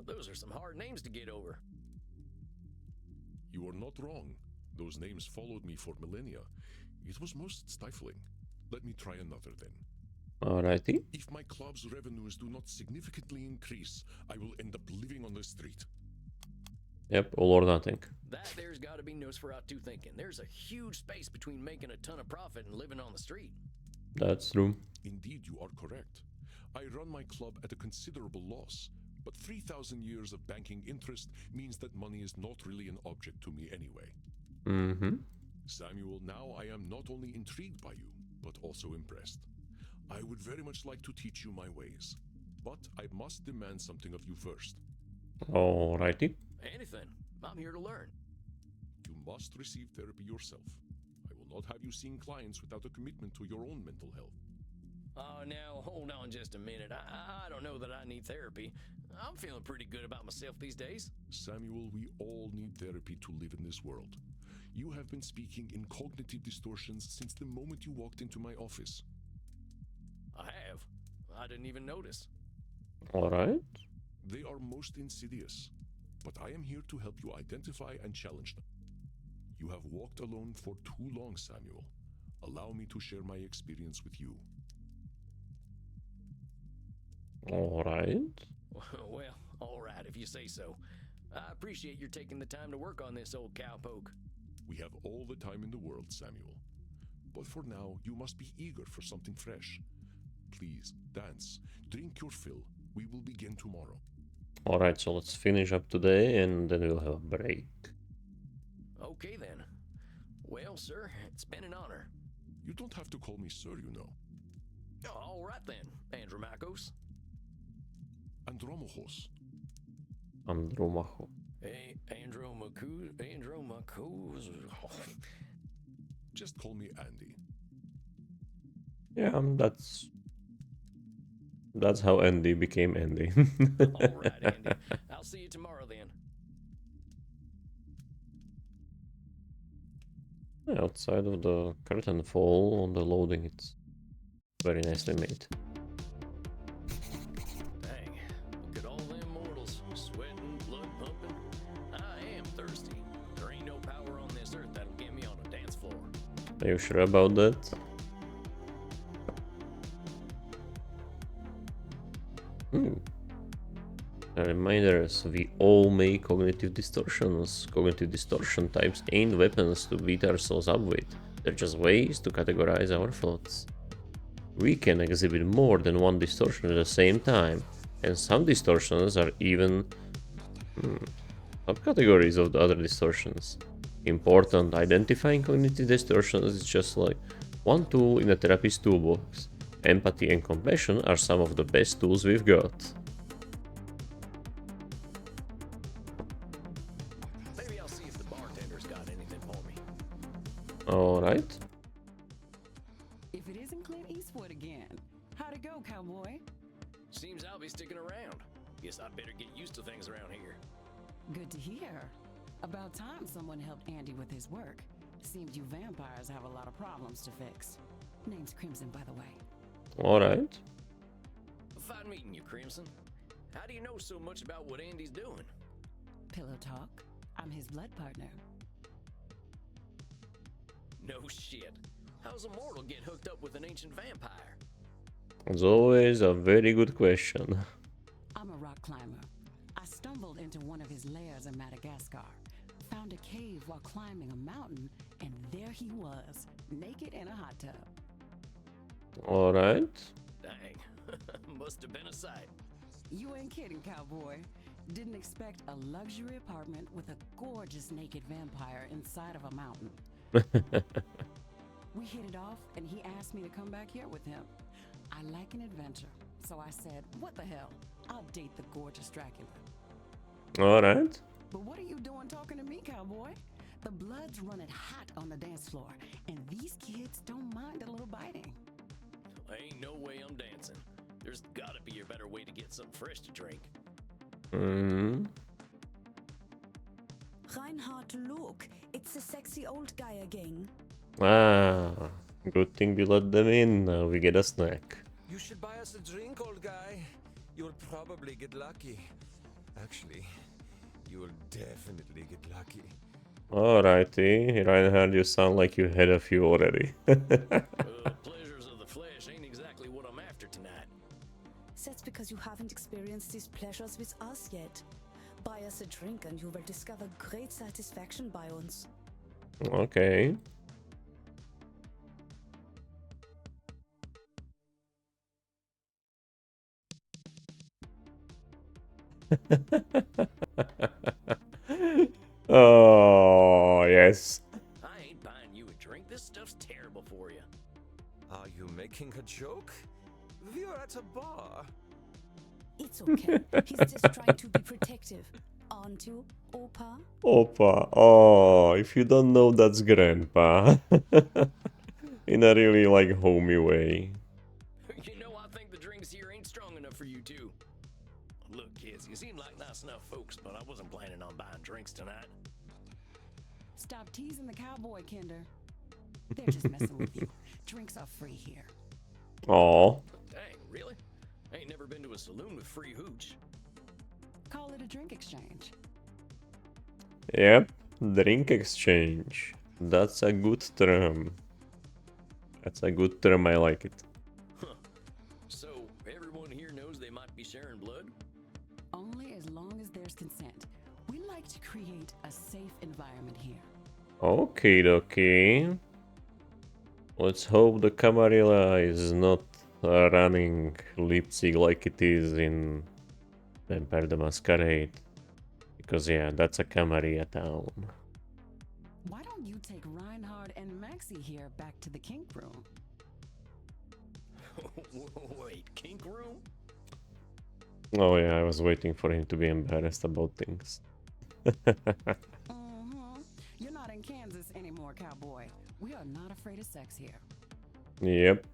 Speaker 2: Those are some hard names to get over.
Speaker 5: You are not wrong. Those names followed me for millennia. It was most stifling. Let me try another then.
Speaker 1: Alrighty.
Speaker 5: If my club's revenues do not significantly increase, I will end up living on the street.
Speaker 1: Yep, all or nothing.
Speaker 2: That there's got to be Nosferatu thinking. There's a huge space between making a ton of profit and living on the street.
Speaker 1: That's true.
Speaker 5: Indeed, you are correct. I run my club at a considerable loss, but 3,000 years of banking interest means that money is not really an object to me anyway.
Speaker 1: Mm-hmm.
Speaker 5: Samuel, now I am not only intrigued by you, but also impressed. I would very much like to teach you my ways, but I must demand something of you first.
Speaker 1: Alrighty.
Speaker 2: Anything. I'm here to learn.
Speaker 5: You must receive therapy yourself. I will not have you seeing clients without a commitment to your own mental health.
Speaker 2: Now, hold on just a minute. I don't know that I need therapy. I'm feeling pretty good about myself these days.
Speaker 5: Samuel, we all need therapy to live in this world. You have been speaking in cognitive distortions since the moment you walked into my office.
Speaker 2: I have. I didn't even notice.
Speaker 1: Alright.
Speaker 5: They are most insidious, but I am here to help you identify and challenge them. You have walked alone for too long, Samuel. Allow me to share my experience with you.
Speaker 1: Alright.
Speaker 2: Well, all right, if you say so. I appreciate your taking the time to work on this, old cowpoke.
Speaker 5: We have all the time in the world, Samuel. But for now, you must be eager for something fresh. Please, dance, drink your fill. We will begin tomorrow.
Speaker 1: Alright, so let's finish up today and then we'll have a break.
Speaker 2: Okay, then. Well, sir, it's been an honor.
Speaker 5: You don't have to call me sir, you know.
Speaker 2: All right, then, Andromachos.
Speaker 5: Andromachos.
Speaker 1: Andromacho.
Speaker 2: Hey, Andromachos.
Speaker 5: Just call me Andy.
Speaker 1: Yeah, that's how Andy became Andy.
Speaker 2: All right, Andy. I'll see you tomorrow, then.
Speaker 1: Outside of the curtain fall on the loading, it's very nicely made.
Speaker 2: Dang, look at all them mortals, sweating, blood pumping. I am thirsty. There ain't no power on this earth that'll get me on a dance floor.
Speaker 1: Are you sure about that? Reminders, we all make cognitive distortions. Cognitive distortion types ain't weapons to beat ourselves up with. They're just ways to categorize our thoughts. We can exhibit more than one distortion at the same time, and some distortions are even subcategories of the other distortions. Important, identifying cognitive distortions is just like one tool in a therapist's toolbox. Empathy and compassion are some of the best tools we've got. Alright.
Speaker 6: If it isn't Clint Eastwood again. How'd it go, cowboy?
Speaker 2: Seems I'll be sticking around. Guess I'd better get used to things around here.
Speaker 6: Good to hear. About time someone helped Andy with his work. Seems you vampires have a lot of problems to fix. Name's Crimson, by the way.
Speaker 1: Alright.
Speaker 2: Fine meeting you, Crimson. How do you know so much about what Andy's doing?
Speaker 6: Pillow talk. I'm his blood partner.
Speaker 2: No shit. How's a mortal get hooked up with an ancient vampire?
Speaker 1: As always, a very good question.
Speaker 6: I'm a rock climber. I stumbled into one of his lairs in Madagascar, found a cave while climbing a mountain, and there he was, naked in a hot tub.
Speaker 1: Alright.
Speaker 2: Dang. Must have been a sight.
Speaker 6: You ain't kidding, cowboy. Didn't expect a luxury apartment with a gorgeous naked vampire inside of a mountain. We hit it off, and he asked me to come back here with him. I like an adventure, so I said, what the hell? I'll date the gorgeous Dracula.
Speaker 1: Alright.
Speaker 6: But what are you doing talking to me, cowboy? The blood's running hot on the dance floor, and these kids don't mind a little biting.
Speaker 2: Ain't no way I'm dancing. There's gotta be a better way to get something fresh to drink.
Speaker 1: Hmm.
Speaker 4: Reinhard, look, it's the sexy old guy again.
Speaker 1: Ah, good thing we let them in. Now we get a snack.
Speaker 3: You should buy us a drink, old guy. You'll probably get lucky. Actually, you will definitely get lucky.
Speaker 1: Alrighty, Reinhard, you sound like you had a few already.
Speaker 2: Pleasures of the flesh ain't exactly what I'm after tonight.
Speaker 4: That's because you haven't experienced these pleasures with us yet. Buy us a drink and you will discover great satisfaction by uns.
Speaker 1: Okay. Oh, yes.
Speaker 2: I ain't buying you a drink. This stuff's terrible for you.
Speaker 3: Are you making a joke? We're at a bar.
Speaker 4: It's okay. He's just trying to be protective. Aren't you, Opa?
Speaker 1: Opa. Oh, if you don't know, that's Grandpa. In a really, like, homey way.
Speaker 2: You know, I think the drinks here ain't strong enough for you two. Look, kids, you seem like nice enough folks, but I wasn't planning on buying drinks tonight.
Speaker 6: Stop teasing the cowboy, Kinder. They're just messing with you. Drinks are free here.
Speaker 1: Aw.
Speaker 2: Dang, really? I ain't never been to a saloon with free hooch.
Speaker 6: Call it a drink exchange.
Speaker 1: Yep, drink exchange. That's a good term. That's a good term, I like it.
Speaker 2: Huh. So, everyone here knows they might be sharing blood?
Speaker 6: Only as long as there's consent. We like to create a safe environment here.
Speaker 1: Okay, dokie. Let's hope the Camarilla is not running Leipzig like it is in Vampire the Masquerade. Because, yeah, that's a Camarilla town.
Speaker 6: Why don't you take Reinhard and Maxie here back to the kink room?
Speaker 2: Wait, kink room?
Speaker 1: Oh, yeah, I was waiting for him to be embarrassed about things.
Speaker 6: Mm-hmm. You're not in Kansas anymore, cowboy. We are not afraid of sex here.
Speaker 1: Yep.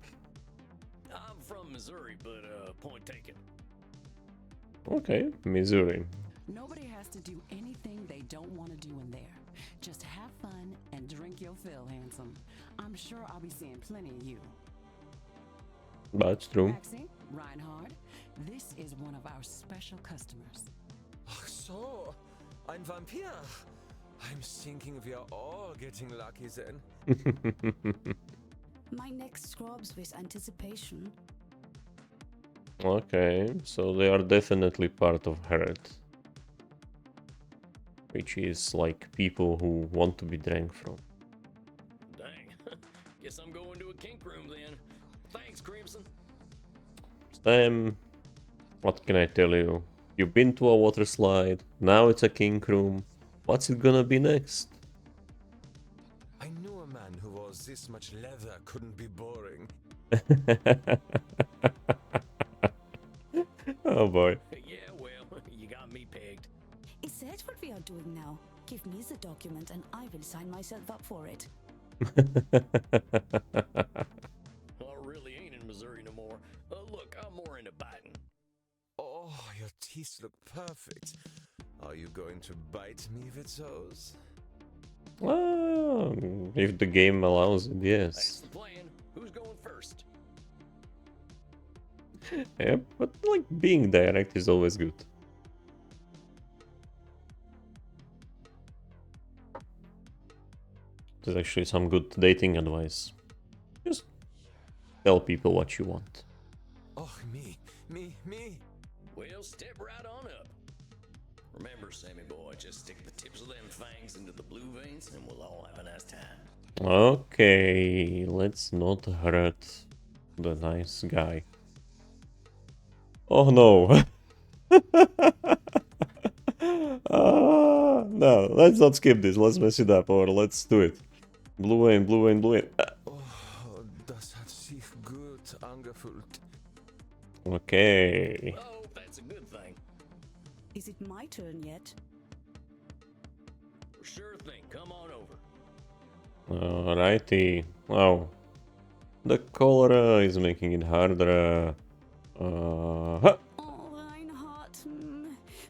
Speaker 2: I'm from Missouri, but point taken.
Speaker 1: Okay, Missouri.
Speaker 6: Nobody has to do anything they don't want to do in there. Just have fun and drink your fill, handsome. I'm sure I'll be seeing plenty of you.
Speaker 1: That's true.
Speaker 6: Maxie, Reinhard, this is one of our special customers.
Speaker 3: Ach so, ein Vampir. I'm thinking we are all getting lucky then.
Speaker 4: My neck scrubs with anticipation.
Speaker 1: Okay, so they are definitely part of Herd. Which is like people who want to be drank from.
Speaker 2: Dang. Guess I'm going to a kink room then. Thanks, Crimson.
Speaker 1: What can I tell you? You've been to a water slide, now it's a kink room. What's it gonna be next?
Speaker 3: I knew a man who wore this much leather couldn't be boring.
Speaker 1: Oh boy.
Speaker 2: Yeah, well, you got me pegged.
Speaker 4: Is that what we are doing now? Give me the document and I will sign myself up for it.
Speaker 2: I really ain't in Missouri no more. Look, I'm more into biting.
Speaker 3: Oh, your teeth look perfect. Are you going to bite me, Vitzos?
Speaker 1: If the game allows it,
Speaker 2: That's
Speaker 1: yes.
Speaker 2: the plan. Who's going first?
Speaker 1: Yeah, but like being direct is always good. There's actually some good dating advice. Just tell people what you want.
Speaker 3: Oh, me.
Speaker 2: Well, step right on up. Remember, Sammy boy, just stick the tips of them fangs into the blue veins and we'll all have a nice time.
Speaker 1: Okay, let's not hurt the nice guy. Oh no. No, let's not skip this. Let's mess it up, or let's do it. Blue vein, blue vein, blue vein.
Speaker 3: Oh, das hat sich gut angefühlt.
Speaker 1: Okay.
Speaker 2: Oh, that's a good thing.
Speaker 4: Is it my turn yet?
Speaker 2: Sure thing. Come on over.
Speaker 1: Alrighty. Wow. The cholera is making it harder. Huh.
Speaker 4: Oh, Reinhardt,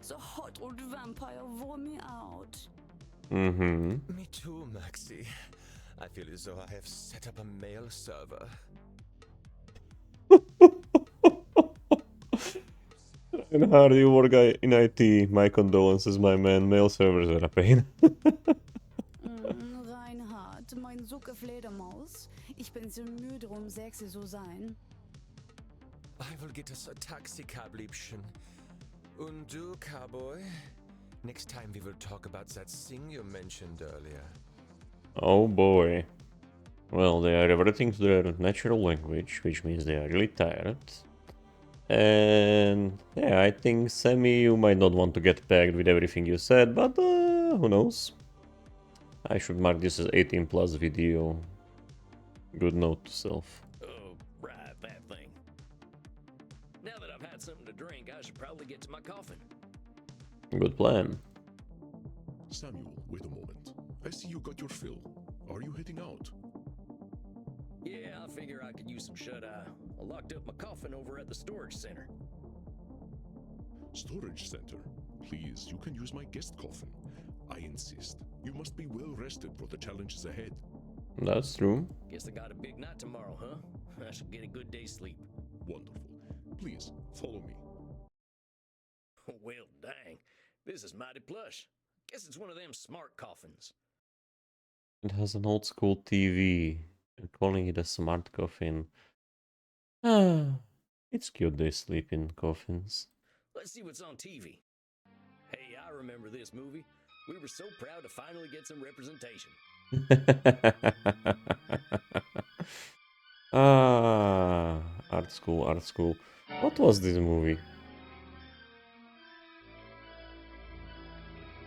Speaker 4: the hot old vampire wore me out.
Speaker 1: Mm-hmm.
Speaker 3: Me too, Maxi. I feel as though I have set up a mail server.
Speaker 1: And how do you work in IT? My condolences, my man. Mail servers are a pain.
Speaker 4: Reinhardt, mein Sucke Fledermaus. Ich bin so müde, sexy so sein.
Speaker 3: I will get us a taxi cab, Liebchen. Und du, cowboy? Next time we will talk about that thing you mentioned earlier.
Speaker 1: Oh boy. Well, they are reverting to their natural language, which means they are really tired. And yeah, I think Sammy, you might not want to get pegged with everything you said, but who knows? I should mark this as 18 plus video. Good note to self.
Speaker 2: Oh, right, that thing. Now that I've had something to drink, I should probably get to my coffin.
Speaker 1: Good plan.
Speaker 5: Samuel, wait a moment. I see you got your fill. Are you heading out?
Speaker 2: Yeah, I figure I could use some shut-eye. I locked up my coffin over at the storage center.
Speaker 5: Storage center? Please, you can use my guest coffin. I insist. You must be well rested for the challenges ahead.
Speaker 1: That's true.
Speaker 2: Guess I got a big night tomorrow, huh? I should get a good day's sleep.
Speaker 5: Wonderful. Please, follow me.
Speaker 2: Well, dang. This is mighty plush. Guess it's one of them smart coffins.
Speaker 1: It has an old school TV. And calling it a smart coffin. Ah, it's cute they sleep in coffins.
Speaker 2: Let's see what's on TV. Hey, I remember this movie. We were so proud to finally get some representation.
Speaker 1: Art school, art school. What was this movie?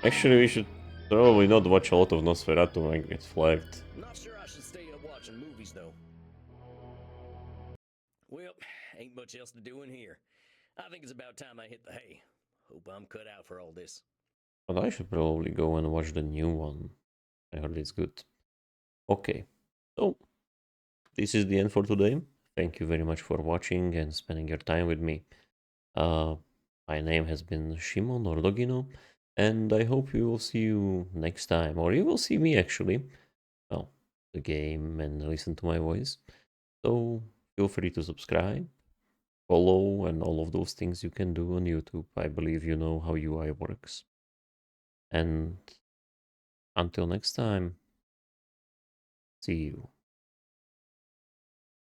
Speaker 1: Actually, we should probably not watch a lot of Nosferatu and get flagged.
Speaker 2: Not sure I should stay up watching movies, though. Well, ain't much else to do in here. I think it's about time I hit the hay. Hope I'm cut out for all this.
Speaker 1: But I should probably go and watch the new one. I heard it's good. Okay, so this is the end for today. Thank you very much for watching and spending your time with me. My name has been Shimon or Dogyno, and I hope you will see you next time, or you will see me actually. Well, the game and listen to my voice. So feel free to subscribe, follow, and all of those things you can do on YouTube. I believe you know how UI works. And until next time, see you.